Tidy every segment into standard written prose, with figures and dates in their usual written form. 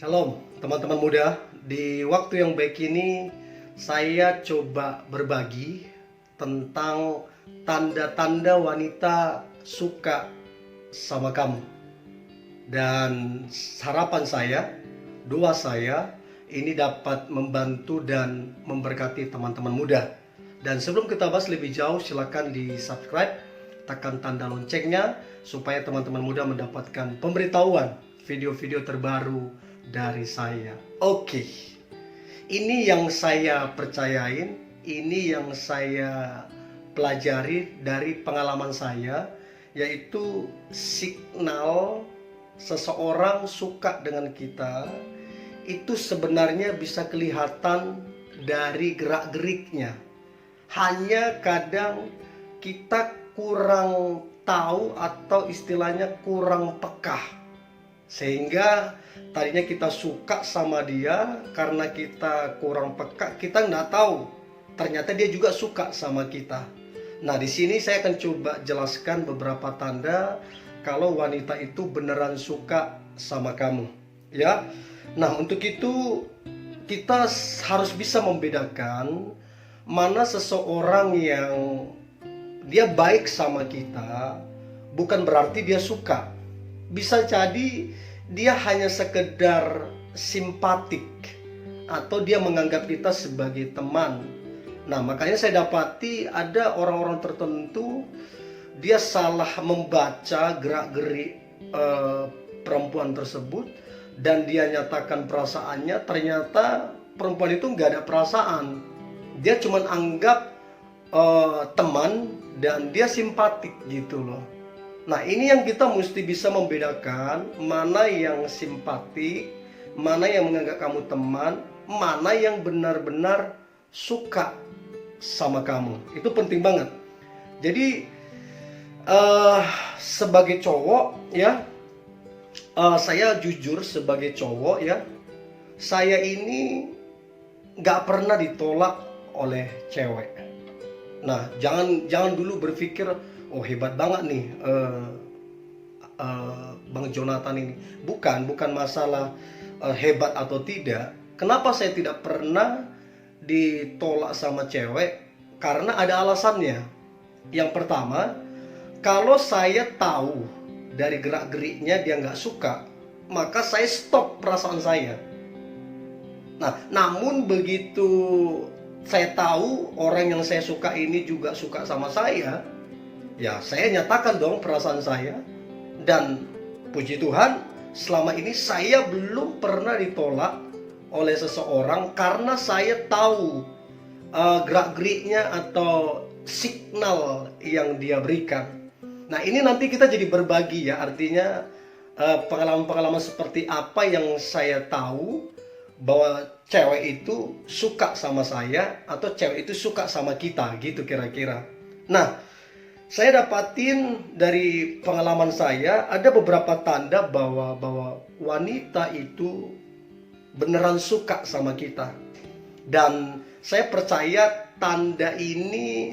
Shalom teman-teman muda. Di waktu yang baik ini saya coba berbagi tentang tanda-tanda wanita suka sama kamu. Dan harapan saya, doa saya ini dapat membantu dan memberkati teman-teman muda. Dan sebelum kita bahas lebih jauh, silakan di subscribe, tekan tanda loncengnya supaya teman-teman muda mendapatkan pemberitahuan video-video terbaru dari saya. Oke. Ini yang saya percayain, ini yang saya pelajari dari pengalaman saya, yaitu signal seseorang suka dengan kita itu sebenarnya bisa kelihatan dari gerak-geriknya. Hanya kadang kita kurang tahu atau istilahnya kurang peka. Sehingga tadinya kita suka sama dia, karena kita kurang peka, kita nggak tahu ternyata dia juga suka sama kita. Nah, di sini saya akan coba jelaskan beberapa tanda kalau wanita itu beneran suka sama kamu, ya. Nah, untuk itu kita harus bisa membedakan mana seseorang yang dia baik sama kita, bukan berarti dia suka. Bisa jadi dia hanya sekedar simpatik atau dia menganggap kita sebagai teman. Nah, makanya saya dapati ada orang-orang tertentu dia salah membaca gerak-gerik perempuan tersebut dan dia nyatakan perasaannya. Ternyata perempuan itu nggak ada perasaan. Dia cuma anggap teman dan dia simpatik gitu loh. Nah, ini yang kita mesti bisa membedakan mana yang simpatik, mana yang menganggap kamu teman, mana yang benar-benar suka sama kamu. Itu penting banget. Jadi sebagai cowok ya, saya jujur sebagai cowok ya, saya ini gak pernah ditolak oleh cewek. Nah, jangan dulu berpikir oh hebat banget nih Bang Jonathan ini. Bukan masalah hebat atau tidak. Kenapa saya tidak pernah ditolak sama cewek? Karena ada alasannya. Yang pertama, kalau saya tahu dari gerak-geriknya dia nggak suka, maka saya stop perasaan saya. Nah, namun begitu saya tahu orang yang saya suka ini juga suka sama saya, ya saya nyatakan dong perasaan saya. Dan puji Tuhan, selama ini saya belum pernah ditolak oleh seseorang karena saya tahu gerak-geriknya atau signal yang dia berikan. Nah, ini nanti kita jadi berbagi ya, artinya pengalaman-pengalaman seperti apa yang saya tahu bahwa cewek itu suka sama saya atau cewek itu suka sama kita gitu kira-kira. Nah, saya dapatin dari pengalaman saya ada beberapa tanda bahwa wanita itu beneran suka sama kita. Dan saya percaya tanda ini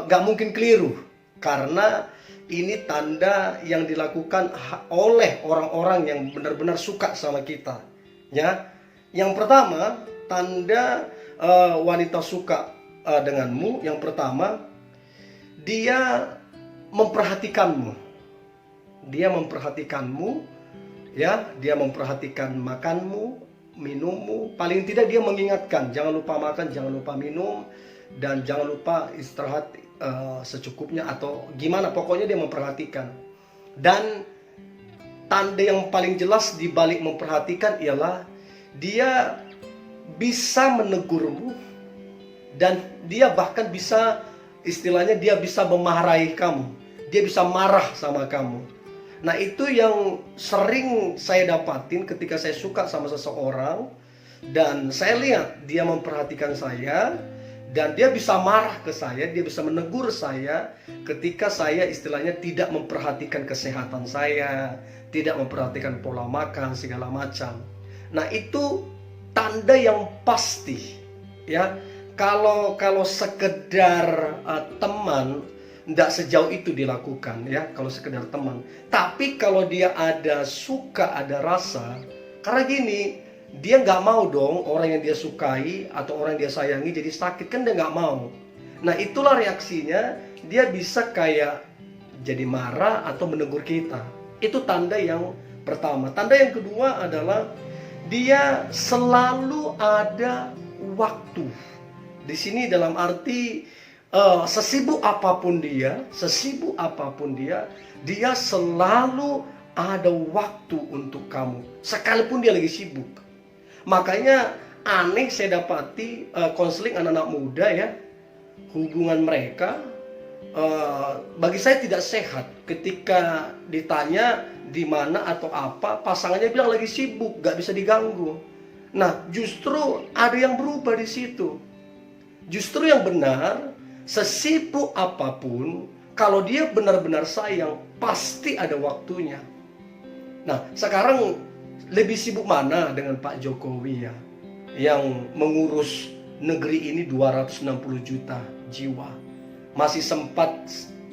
gak mungkin keliru, karena ini tanda yang dilakukan oleh orang-orang yang benar-benar suka sama kita. Ya, yang pertama tanda wanita suka denganmu, yang pertama, dia memperhatikanmu. Dia memperhatikanmu, ya, dia memperhatikan makanmu, minummu. Paling tidak dia mengingatkan, jangan lupa makan, jangan lupa minum, dan jangan lupa istirahat secukupnya atau gimana. Pokoknya dia memperhatikan. Dan tanda yang paling jelas di balik memperhatikan ialah dia bisa menegurmu dan dia bahkan bisa, istilahnya dia bisa memarahi kamu. Dia bisa marah sama kamu. Nah, itu yang sering saya dapatin ketika saya suka sama seseorang dan saya lihat dia memperhatikan saya dan dia bisa marah ke saya, dia bisa menegur saya ketika saya istilahnya tidak memperhatikan kesehatan saya, tidak memperhatikan pola makan segala macam. Nah, itu tanda yang pasti ya. Kalau sekedar teman, tidak sejauh itu dilakukan ya, kalau sekedar teman. Tapi kalau dia ada suka, ada rasa, Karena gini, dia nggak mau dong orang yang dia sukai atau orang yang dia sayangi jadi sakit, kan dia nggak mau. Nah itulah reaksinya, dia bisa kayak jadi marah atau menegur kita. Itu tanda yang pertama. Tanda yang kedua adalah dia selalu ada waktu. Di sini dalam arti sesibuk apapun dia, dia selalu ada waktu untuk kamu, sekalipun dia lagi sibuk. Makanya aneh saya dapati konseling anak-anak muda ya, hubungan mereka bagi saya tidak sehat. Ketika ditanya di mana atau apa, pasangannya bilang lagi sibuk, gak bisa diganggu. Nah, justru ada yang berubah di situ. Justru yang benar, sesibuk apapun, kalau dia benar-benar sayang, pasti ada waktunya. Nah, sekarang lebih sibuk mana dengan Pak Jokowi ya, yang mengurus negeri ini 260 juta jiwa. Masih sempat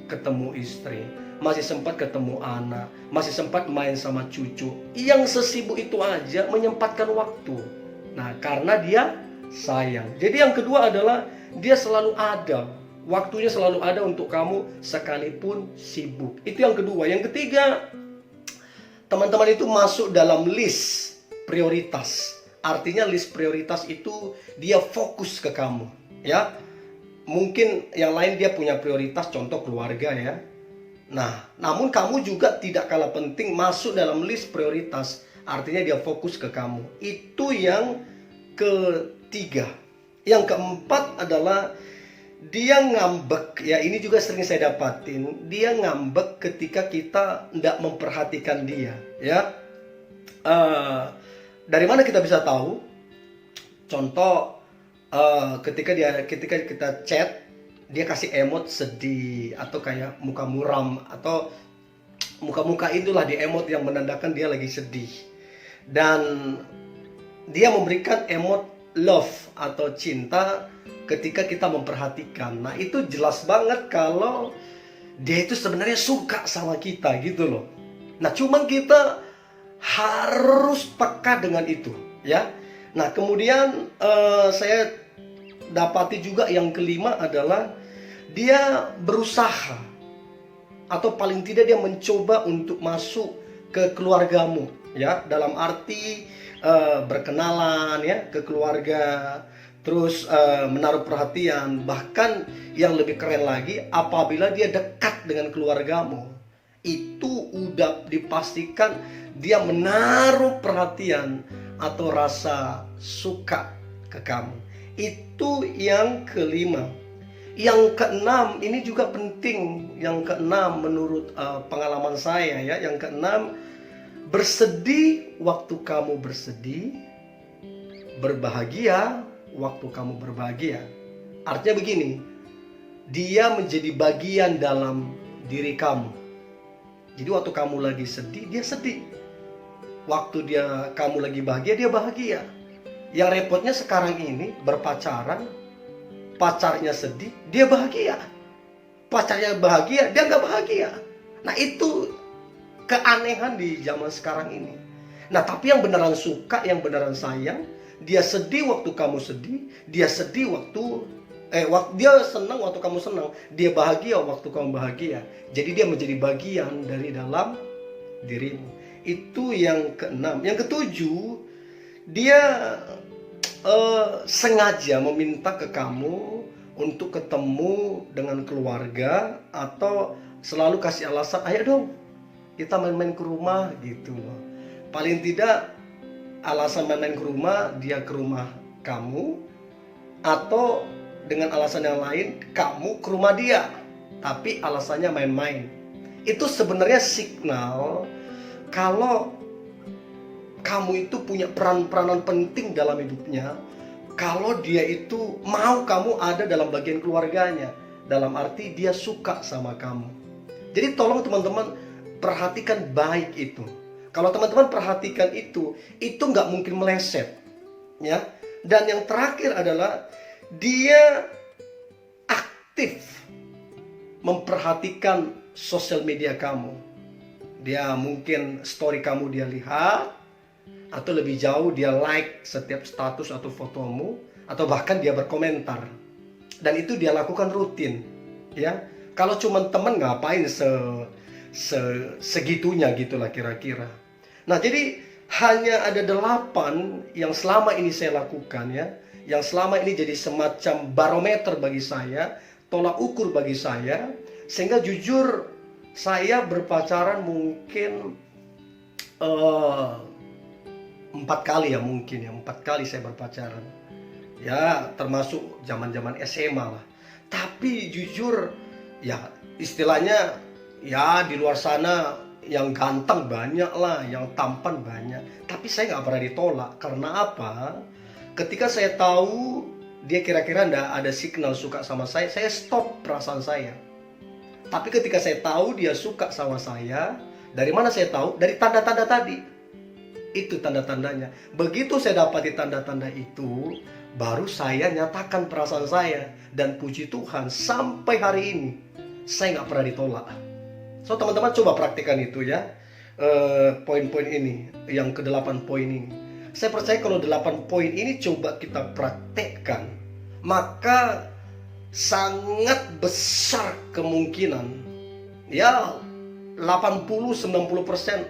ketemu istri, masih sempat ketemu anak, masih sempat main sama cucu. Yang sesibuk itu aja menyempatkan waktu. Nah, karena dia sayang. Jadi yang kedua adalah dia selalu ada. Waktunya selalu ada untuk kamu sekalipun sibuk. Itu yang kedua. Yang ketiga, teman-teman itu masuk dalam list prioritas. Artinya list prioritas itu dia fokus ke kamu, ya. Mungkin yang lain dia punya prioritas, contoh keluarga ya. Nah, namun kamu juga tidak kalah penting masuk dalam list prioritas. Artinya dia fokus ke kamu. Itu yang ketiga. Yang keempat adalah dia ngambek. Ya, ini juga sering saya dapatin. Dia ngambek ketika kita tidak memperhatikan dia, ya. Dari mana kita bisa tahu? Contoh, ketika kita chat, dia kasih emot sedih atau kayak muka muram atau muka-muka itulah di emot yang menandakan dia lagi sedih. Dan dia memberikan emot love atau cinta ketika kita memperhatikan. Nah, itu jelas banget kalau dia itu sebenarnya suka sama kita gitu loh. Nah, cuman kita harus peka dengan itu, ya. Nah, kemudian saya dapati juga yang kelima adalah dia berusaha atau paling tidak dia mencoba untuk masuk ke keluargamu, ya, dalam arti berkenalan ya ke keluarga, terus menaruh perhatian. Bahkan yang lebih keren lagi, apabila dia dekat dengan keluargamu, itu udah dipastikan dia menaruh perhatian atau rasa suka ke kamu. Itu yang kelima. Yang keenam, ini juga penting. Yang keenam menurut pengalaman saya ya, yang keenam, bersedih waktu kamu bersedih, berbahagia waktu kamu berbahagia. Artinya begini, dia menjadi bagian dalam diri kamu. Jadi waktu kamu lagi sedih, dia sedih. Waktu kamu lagi bahagia, dia bahagia. Yang repotnya sekarang ini berpacaran, pacarnya sedih, dia bahagia. Pacarnya bahagia, dia nggak bahagia. Nah, itu keanehan di zaman sekarang ini. Nah, tapi yang beneran suka, yang beneran sayang, dia sedih waktu kamu sedih, dia sedih dia senang waktu kamu senang, dia bahagia waktu kamu bahagia. Jadi dia menjadi bagian dari dalam dirimu. Itu yang keenam. Yang ketujuh, dia sengaja meminta ke kamu untuk ketemu dengan keluarga, atau selalu kasih alasan, ayo dong kita main-main ke rumah gitu loh. Paling tidak alasan main-main ke rumah, dia ke rumah kamu, atau dengan alasan yang lain kamu ke rumah dia, tapi alasannya main-main. Itu sebenarnya signal kalau kamu itu punya peran-peranan penting dalam hidupnya. Kalau dia itu mau kamu ada dalam bagian keluarganya, dalam arti dia suka sama kamu. Jadi tolong teman-teman perhatikan baik itu. Kalau teman-teman perhatikan itu nggak mungkin meleset, ya. Dan yang terakhir adalah dia aktif memperhatikan sosial media kamu. Dia mungkin story kamu dia lihat, atau lebih jauh dia like setiap status atau fotomu, atau bahkan dia berkomentar. Dan itu dia lakukan rutin, ya. Kalau cuma teman ngapain segitunya gitulah kira-kira. Nah, jadi hanya ada 8 yang selama ini saya lakukan, ya, yang selama ini jadi semacam barometer bagi saya, tolak ukur bagi saya, sehingga jujur saya berpacaran mungkin 4 kali ya, mungkin ya 4 kali saya berpacaran, ya termasuk zaman-zaman SMA lah. Tapi jujur ya istilahnya ya di luar sana yang ganteng banyak lah, yang tampan banyak, tapi saya nggak pernah ditolak. Karena apa? Ketika saya tahu dia kira-kira nggak ada signal suka sama saya stop perasaan saya. Tapi ketika saya tahu dia suka sama saya, dari mana saya tahu? Dari tanda-tanda tadi. Itu tanda-tandanya. Begitu saya dapati tanda-tanda itu, baru saya nyatakan perasaan saya. Dan puji Tuhan, sampai hari ini saya nggak pernah ditolak. So teman-teman coba praktikkan itu ya, poin-poin ini, yang ke-8 poin ini. Saya percaya kalau 8 poin ini coba kita praktekkan, maka sangat besar kemungkinan, ya 80-90%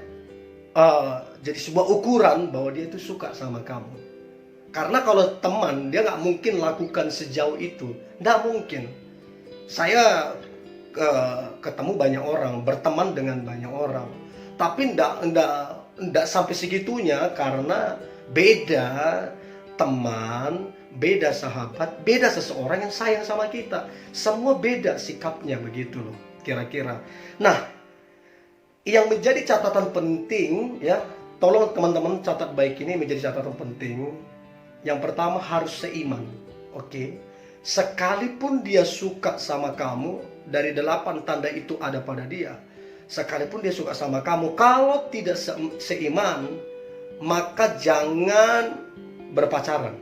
jadi sebuah ukuran bahwa dia itu suka sama kamu. Karena kalau teman, dia nggak mungkin lakukan sejauh itu, nggak mungkin. Saya ketemu banyak orang, berteman dengan banyak orang, tapi nggak sampai segitunya, karena beda teman, beda sahabat, beda seseorang yang sayang sama kita. Semua beda sikapnya, begitu loh kira-kira. Nah, yang menjadi catatan penting, ya, tolong teman-teman catat baik, ini menjadi catatan penting. Yang pertama, harus seiman. Oke. Sekalipun dia suka sama kamu, dari 8 tanda itu ada pada dia. Sekalipun dia suka sama kamu, kalau tidak seiman, maka jangan berpacaran.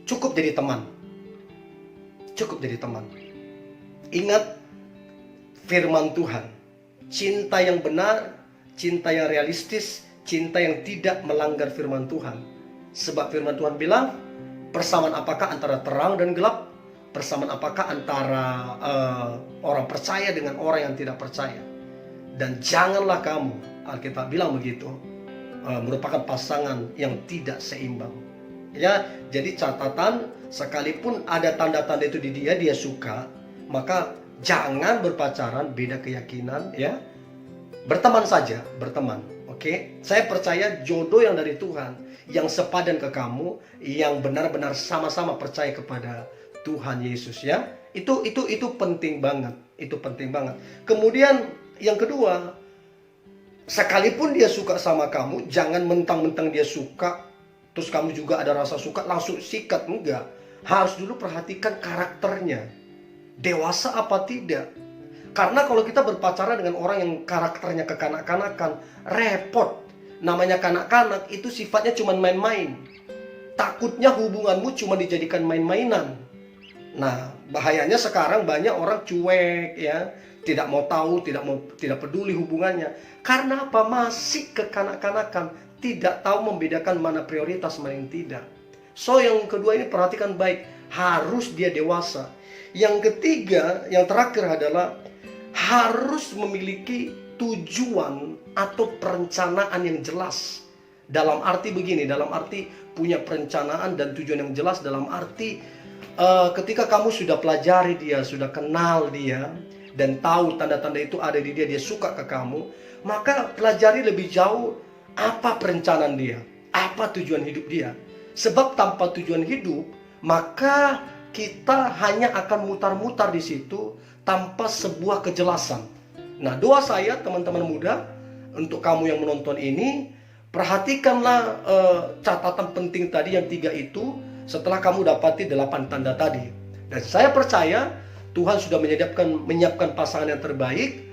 Cukup jadi teman. Cukup jadi teman. Ingat firman Tuhan. Cinta yang benar, cinta yang realistis, cinta yang tidak melanggar firman Tuhan. Sebab firman Tuhan bilang, persamaan apakah antara terang dan gelap? Persamaan apakah antara orang percaya dengan orang yang tidak percaya? Dan janganlah kamu, Alkitab bilang begitu, merupakan pasangan yang tidak seimbang. Ya, jadi catatan, sekalipun ada tanda-tanda itu di dia suka, maka jangan berpacaran, beda keyakinan, ya. Berteman saja, berteman. Oke? Saya percaya jodoh yang dari Tuhan, yang sepadan ke kamu, yang benar-benar sama-sama percaya kepada Tuhan Yesus, ya. Itu penting banget, itu penting banget. Kemudian yang kedua, sekalipun dia suka sama kamu, jangan mentang-mentang dia suka, terus kamu juga ada rasa suka, langsung sikat. Enggak. Harus dulu perhatikan karakternya. Dewasa apa tidak. Karena kalau kita berpacaran dengan orang yang karakternya kekanak-kanakan, repot. Namanya kanak-kanak itu sifatnya cuma main-main. Takutnya hubunganmu cuma dijadikan main-mainan. Nah, bahayanya sekarang banyak orang cuek, ya. Tidak mau tahu, tidak peduli hubungannya. Karena apa? Masih kekanak-kanakan, tidak tahu membedakan mana prioritas, mana yang tidak. So yang kedua ini perhatikan baik, harus dia dewasa. Yang ketiga, yang terakhir adalah harus memiliki tujuan atau perencanaan yang jelas. Dalam arti begini, dalam arti punya perencanaan dan tujuan yang jelas, dalam arti ketika kamu sudah pelajari dia, sudah kenal dia, dan tahu tanda-tanda itu ada di dia, dia suka ke kamu, maka pelajari lebih jauh apa perencanaan dia, apa tujuan hidup dia. Sebab tanpa tujuan hidup, maka kita hanya akan mutar-mutar di situ tanpa sebuah kejelasan. Nah, doa saya teman-teman muda, untuk kamu yang menonton ini, perhatikanlah catatan penting tadi yang 3 itu setelah kamu dapati 8 tanda tadi. Dan saya percaya Tuhan sudah menyiapkan pasangan yang terbaik,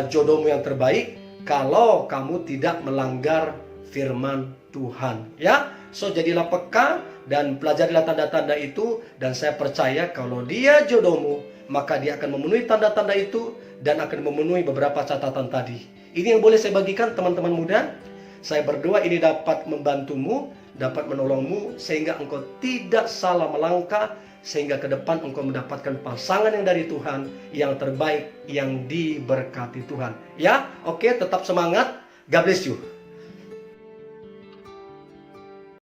jodohmu yang terbaik, kalau kamu tidak melanggar firman Tuhan, ya. So jadilah peka dan pelajarilah tanda-tanda itu, dan saya percaya kalau dia jodohmu, maka dia akan memenuhi tanda-tanda itu dan akan memenuhi beberapa catatan tadi. Ini yang boleh saya bagikan teman-teman muda. Saya berdoa ini dapat membantumu, dapat menolongmu, sehingga engkau tidak salah melangkah, sehingga ke depan engkau mendapatkan pasangan yang dari Tuhan, yang terbaik, yang diberkati Tuhan. Ya, oke, tetap semangat. God bless you.